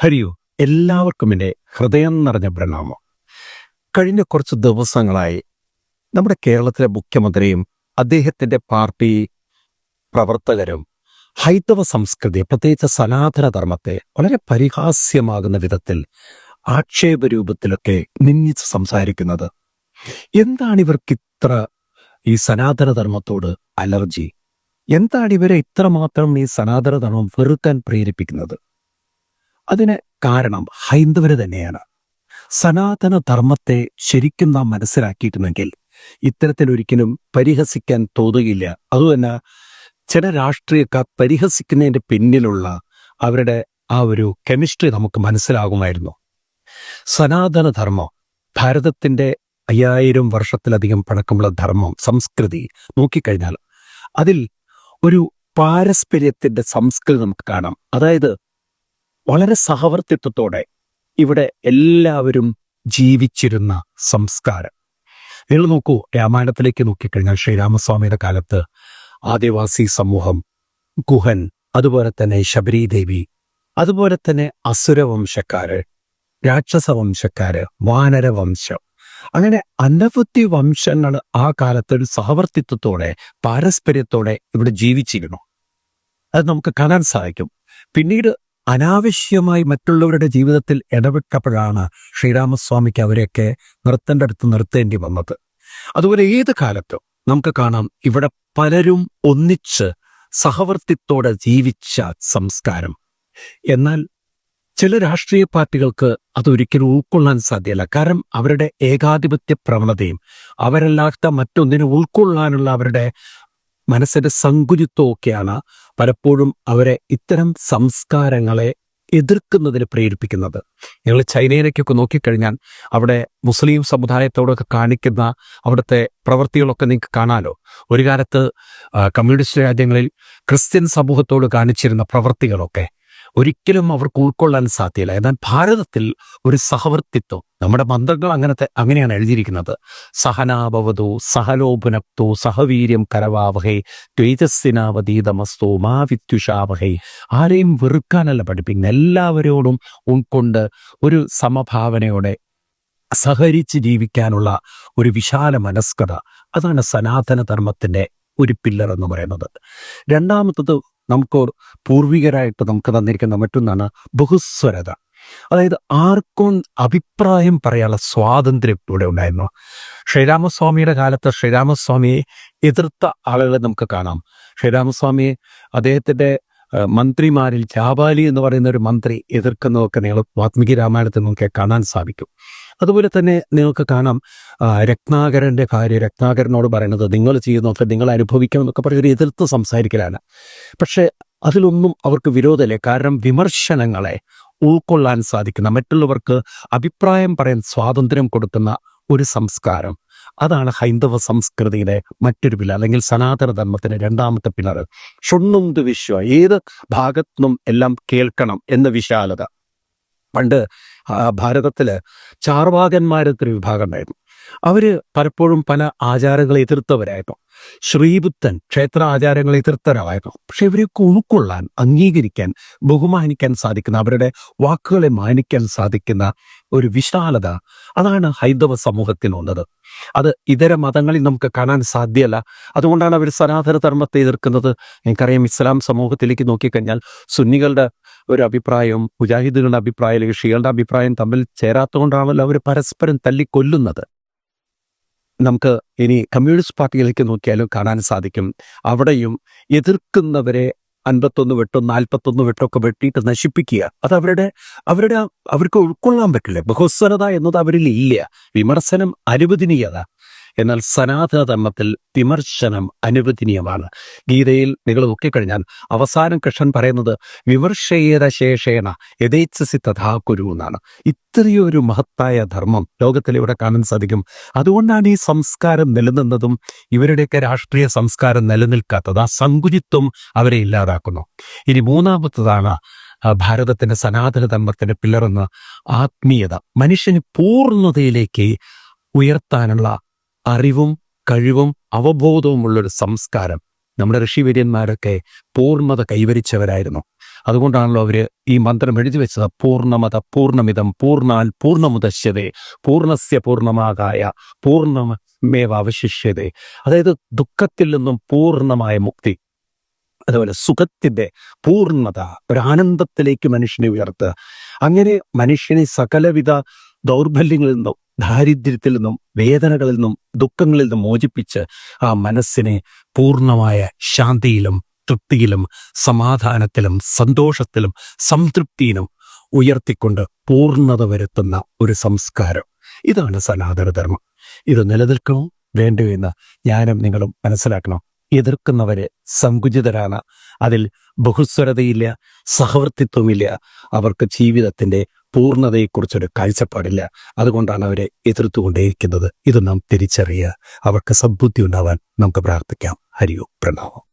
ഹരിയോ, എല്ലാവർക്കും എൻ്റെ ഹൃദയം നിറഞ്ഞ പ്രണാമം. കഴിഞ്ഞ കുറച്ച് ദിവസങ്ങളായി നമ്മുടെ കേരളത്തിലെ മുഖ്യമന്ത്രിയും അദ്ദേഹത്തിൻ്റെ പാർട്ടി പ്രവർത്തകരും ഹൈന്ദവ സംസ്കൃതി, പ്രത്യേകിച്ച് സനാതന ധർമ്മത്തെ വളരെ പരിഹാസ്യമാകുന്ന വിധത്തിൽ ആക്ഷേപരൂപത്തിലൊക്കെ നിന്ദിച്ച് സംസാരിക്കുന്നത്. എന്താണ് ഇവർക്ക് ഇത്ര ഈ സനാതന ധർമ്മത്തോട് അലർജി? എന്താണ് ഇവരെ ഇത്രമാത്രം ഈ സനാതന ധർമ്മം വെറുക്കാൻ പ്രേരിപ്പിക്കുന്നത്? അതിന് കാരണം ഹൈന്ദവര് തന്നെയാണ്. സനാതന ധർമ്മത്തെ ശരിക്കും നാം മനസ്സിലാക്കിയിട്ടുണ്ടെങ്കിൽ ഇത്തരത്തിലൊരിക്കലും പരിഹസിക്കാൻ തോന്നുകയില്ല. അതുതന്നെ ചില രാഷ്ട്രീയക്കാർ പരിഹസിക്കുന്നതിൻ്റെ പിന്നിലുള്ള അവരുടെ ആ ഒരു കെമിസ്ട്രി നമുക്ക് മനസ്സിലാകുമായിരുന്നു. സനാതന ധർമ്മം ഭാരതത്തിൻ്റെ 5000 വർഷത്തിലധികം പഴക്കമുള്ള ധർമ്മം, സംസ്കൃതി നോക്കിക്കഴിഞ്ഞാൽ അതിൽ ഒരു പാരസ്പര്യത്തിൻ്റെ സംസ്കൃതി നമുക്ക് കാണാം. അതായത് വളരെ സഹവർത്തിത്വത്തോടെ ഇവിടെ എല്ലാവരും ജീവിച്ചിരുന്ന സംസ്കാരം. നിങ്ങൾ നോക്കൂ, രാമായണത്തിലേക്ക് നോക്കിക്കഴിഞ്ഞാൽ ശ്രീരാമസ്വാമിയുടെ കാലത്ത് ആദിവാസി സമൂഹം, ഗുഹൻ, അതുപോലെ തന്നെ ശബരീദേവി, അതുപോലെ തന്നെ അസുരവംശക്കാര്, രാക്ഷസവംശക്കാര്, വാനരവംശം, അങ്ങനെ അനവധി വംശങ്ങൾ ആ കാലത്ത് ഒരു സഹവർത്തിത്വത്തോടെ പാരസ്പര്യത്തോടെ ഇവിടെ ജീവിച്ചിരുന്നു. അത് നമുക്ക് കാണാൻ സാധിക്കും. പിന്നീട് അനാവശ്യമായി മറ്റുള്ളവരുടെ ജീവിതത്തിൽ ഇടപെട്ടപ്പോഴാണ് ശ്രീരാമസ്വാമിക്ക് അവരെയൊക്കെ നിർത്തേണ്ടി വന്നത്. അതുപോലെ ഏത് കാലത്തും നമുക്ക് കാണാം ഇവിടെ പലരും ഒന്നിച്ച് സഹവർത്തിത്തോടെ ജീവിച്ച സംസ്കാരം. എന്നാൽ ചില രാഷ്ട്രീയ പാർട്ടികൾക്ക് അതൊരിക്കലും ഉൾക്കൊള്ളാൻ സാധ്യമല്ല. കാരണം അവരുടെ ഏകാധിപത്യ പ്രവണതയും അവരല്ലാത്ത മറ്റൊന്നിനെ ഉൾക്കൊള്ളാനുള്ള അവരുടെ മനസ്സിന്റെ സങ്കുചിത്വമൊക്കെയാണ് പലപ്പോഴും അവരെ ഇത്തരം സംസ്കാരങ്ങളെ എതിർക്കുന്നതിന് പ്രേരിപ്പിക്കുന്നത്. നിങ്ങൾ ചൈനയിലേക്കൊക്കെ നോക്കിക്കഴിഞ്ഞാൽ അവിടെ മുസ്ലിം സമുദായത്തോടൊക്കെ കാണിക്കുന്ന അവിടുത്തെ പ്രവൃത്തികളൊക്കെ നിങ്ങൾക്ക് കാണാലോ. ഒരു കാലത്ത് കമ്മ്യൂണിസ്റ്റ് രാജ്യങ്ങളിൽ ക്രിസ്ത്യൻ സമൂഹത്തോട് കാണിച്ചിരുന്ന പ്രവൃത്തികളൊക്കെ ഒരിക്കലും അവർക്ക് ഉൾക്കൊള്ളാൻ സാധ്യമല്ല. എന്നാൽ ഭാരതത്തിൽ ഒരു സഹവർത്തിത്വം, നമ്മുടെ മന്ത്രങ്ങൾ അങ്ങനെയാണ് എഴുതിയിരിക്കുന്നത്. സഹനാഭവതോ സഹലോപുനക്തോ സഹവീര്യം കരവാവഹേ തേജസ്സിനാവതീതമസ്തോ മാ വിദ്യുഷാവഹേ. ആരെയും വെറുക്കാനല്ല പഠിപ്പിക്കുന്നത്, എല്ലാവരോടും ഉൾക്കൊണ്ട് ഒരു സമഭാവനയോടെ സഹരിച്ച് ജീവിക്കാനുള്ള ഒരു വിശാല മനസ്കത. അതാണ് സനാതന ധർമ്മത്തിൻ്റെ ഒരു പില്ലർ എന്ന് പറയുന്നത്. രണ്ടാമത്തത് നമുക്ക് പൂർവികരായിട്ട് നമുക്ക് തന്നിരിക്കുന്ന മറ്റൊന്നാണ് ബഹുസ്വരത. അതായത് ആർക്കും അഭിപ്രായം പറയാനുള്ള സ്വാതന്ത്ര്യം ഇവിടെ ഉണ്ടായിരുന്നു. ശ്രീരാമസ്വാമിയുടെ കാലത്ത് ശ്രീരാമസ്വാമിയെ എതിർത്ത ആളുകളെ നമുക്ക് കാണാം. ശ്രീരാമസ്വാമിയെ അദ്ദേഹത്തിൻ്റെ മന്ത്രിമാരിൽ ജാബാലി എന്ന് പറയുന്ന ഒരു മന്ത്രി എതിർക്കുന്നതൊക്കെ നിങ്ങൾ വാത്മീകി രാമായണത്തിൽ നമുക്ക് കാണാൻ സാധിക്കും. അതുപോലെ തന്നെ നിങ്ങൾക്ക് കാണാം രത്നാകരൻ്റെ ഭാര്യ രത്നാകരനോട് പറയുന്നത് നിങ്ങൾ ചെയ്യുന്നതൊക്കെ നിങ്ങൾ അനുഭവിക്കണം എന്നൊക്കെ പറഞ്ഞൊരു എതിർത്ത് സംസാരിക്കലാണ്. പക്ഷേ അതിലൊന്നും അവർക്ക് വിരോധമില്ല. കാരണം വിമർശനങ്ങളെ ഉൾക്കൊള്ളാൻ സാധിക്കുന്ന, മറ്റുള്ളവർക്ക് അഭിപ്രായം പറയാൻ സ്വാതന്ത്ര്യം കൊടുക്കുന്ന ഒരു സംസ്കാരം. അതാണ് ഹൈന്ദവ സംസ്കൃതിയുടെ മറ്റൊരു പില്ലർ, അല്ലെങ്കിൽ സനാതന ധർമ്മത്തിന്റെ രണ്ടാമത്തെ പില്ലർ. ഷുണ്ണുന്ത് വിശ്വ, ഏത് ഭാഗത്തുനിന്നും എല്ലാം കേൾക്കണം എന്ന വിശാലത. പണ്ട് ഭാരതത്തില് ചാർവാകന്മാരൊരു വിഭാഗം ഉണ്ടായിരുന്നു. അവര് പലപ്പോഴും പല ആചാരങ്ങളെ എതിർത്തവരായിരുന്നു. ശ്രീബുദ്ധൻ ക്ഷേത്ര ആചാരങ്ങളെ എതിർത്തവരായിരുന്നു. പക്ഷെ ഇവരെയൊക്കെ ഉൾക്കൊള്ളാൻ, അംഗീകരിക്കാൻ, ബഹുമാനിക്കാൻ സാധിക്കുന്ന, അവരുടെ വാക്കുകളെ മാനിക്കാൻ സാധിക്കുന്ന ഒരു വിശാലത, അതാണ് ഹൈന്ദവ സമൂഹത്തിനുള്ളത്. അത് ഇതര മതങ്ങളിൽ നമുക്ക് കാണാൻ സാധ്യമല്ല. അതുകൊണ്ടാണ് അവർ സനാതന ധർമ്മത്തെ എതിർക്കുന്നത്. എനിക്കറിയാം, ഇസ്ലാം സമൂഹത്തിലേക്ക് നോക്കിക്കഴിഞ്ഞാൽ സുന്നികളുടെ ഒരു അഭിപ്രായവും മുജാഹിദുകളുടെ അഭിപ്രായം അല്ലെങ്കിൽ ഷികളുടെ അഭിപ്രായം തമ്മിൽ ചേരാത്തതുകൊണ്ടാണല്ലോ അവർ പരസ്പരം തല്ലിക്കൊല്ലുന്നത്. നമുക്ക് ഇനി കമ്മ്യൂണിസ്റ്റ് പാർട്ടിയിലേക്ക് നോക്കിയാലും കാണാൻ സാധിക്കും. അവിടെയും എതിർക്കുന്നവരെ 51 വെട്ടും 41 വെട്ടൊക്കെ വെട്ടിയിട്ട് നശിപ്പിക്കുക. അത് അവർക്ക് ഉൾക്കൊള്ളാൻ പറ്റില്ല. ബഹുസ്വരത എന്നത് അവരിൽ ഇല്ല. വിമർശനം അനുവദനീയത. എന്നാൽ സനാതന ധർമ്മത്തിൽ വിമർശനം അനുവദനീയമാണ്. ഗീതയിൽ നിങ്ങൾ നോക്കിക്കഴിഞ്ഞാൽ അവസാനം കൃഷ്ണൻ പറയുന്നത് വിമർശയേത ശേഷേണ യഥേച്ഛസി തഥാ കുരു എന്നാണ്. ഇത്രയൊരു മഹത്തായ ധർമ്മം ലോകത്തിലിവിടെ കാണാൻ സാധിക്കും. അതുകൊണ്ടാണ് ഈ സംസ്കാരം നിലനിന്നതും ഇവരുടെയൊക്കെ രാഷ്ട്രീയ സംസ്കാരം നിലനിൽക്കാത്തത്. ആ സങ്കുചിത്വം അവരെ ഇല്ലാതാക്കുന്നു. ഇനി മൂന്നാമത്തതാണ് ഭാരതത്തിന്റെ സനാതന ധർമ്മത്തിന്റെ പില്ലറെന്ന് ആത്മീയത. മനുഷ്യന് പൂർണ്ണതയിലേക്ക് ഉയർത്താനുള്ള അറിവും കഴിവും അവബോധവുമുള്ളൊരു സംസ്കാരം. നമ്മുടെ ഋഷിവര്യന്മാരൊക്കെ പൂർണ്ണത കൈവരിച്ചവരായിരുന്നു. അതുകൊണ്ടാണല്ലോ അവർ ഈ മന്ത്രം എഴുതി വെച്ചത്, പൂർണ്ണമത പൂർണ്ണമിതം പൂർണ്ണാൽ പൂർണ്ണമുദശ്യതേ പൂർണ്ണസ്യ പൂർണ്ണമാകായ പൂർണ്ണമേവ അവശിഷ്യതേ. അതായത് ദുഃഖത്തിൽ നിന്നും പൂർണ്ണമായ മുക്തി, അതുപോലെ സുഖത്തിന്റെ പൂർണ്ണത, ഒരു ആനന്ദത്തിലേക്ക് മനുഷ്യനെ ഉയർത്തുക. അങ്ങനെ മനുഷ്യനെ സകലവിധ ദൗർബല്യങ്ങളിൽ നിന്നും ദാരിദ്ര്യത്തിൽ നിന്നും വേദനകളിൽ നിന്നും ദുഃഖങ്ങളിൽ നിന്നും മോചിപ്പിച്ച് ആ മനസ്സിനെ പൂർണ്ണമായ ശാന്തിയിലും തൃപ്തിയിലും സമാധാനത്തിലും സന്തോഷത്തിലും സംതൃപ്തിയിലും ഉയർത്തിക്കൊണ്ട് പൂർണ്ണത വരുത്തുന്ന ഒരു സംസ്കാരം. ഇതാണ് സനാതനധർമ്മം. ഇത് നിലനിൽക്കണോ വേണ്ടോ എന്ന് ഞാനും നിങ്ങളും മനസ്സിലാക്കണം. എതിർക്കുന്നവര് സങ്കുചിതരാണ്, അതിൽ ബഹുസ്വരതയില്ല, സഹവർത്തിത്വമില്ല, അവർക്ക് ജീവിതത്തിന്റെ പൂർണ്ണതയെക്കുറിച്ചൊരു കാഴ്ചപ്പാടില്ല. അതുകൊണ്ടാണ് അവരെ എതിർത്തുകൊണ്ടേയിരിക്കുന്നത്. ഇത് നാം തിരിച്ചറിയുക. അവർക്ക് സദ്ബുദ്ധി ഉണ്ടാവാൻ നമുക്ക് പ്രാർത്ഥിക്കാം. ഹരി ഓം, പ്രണാമം.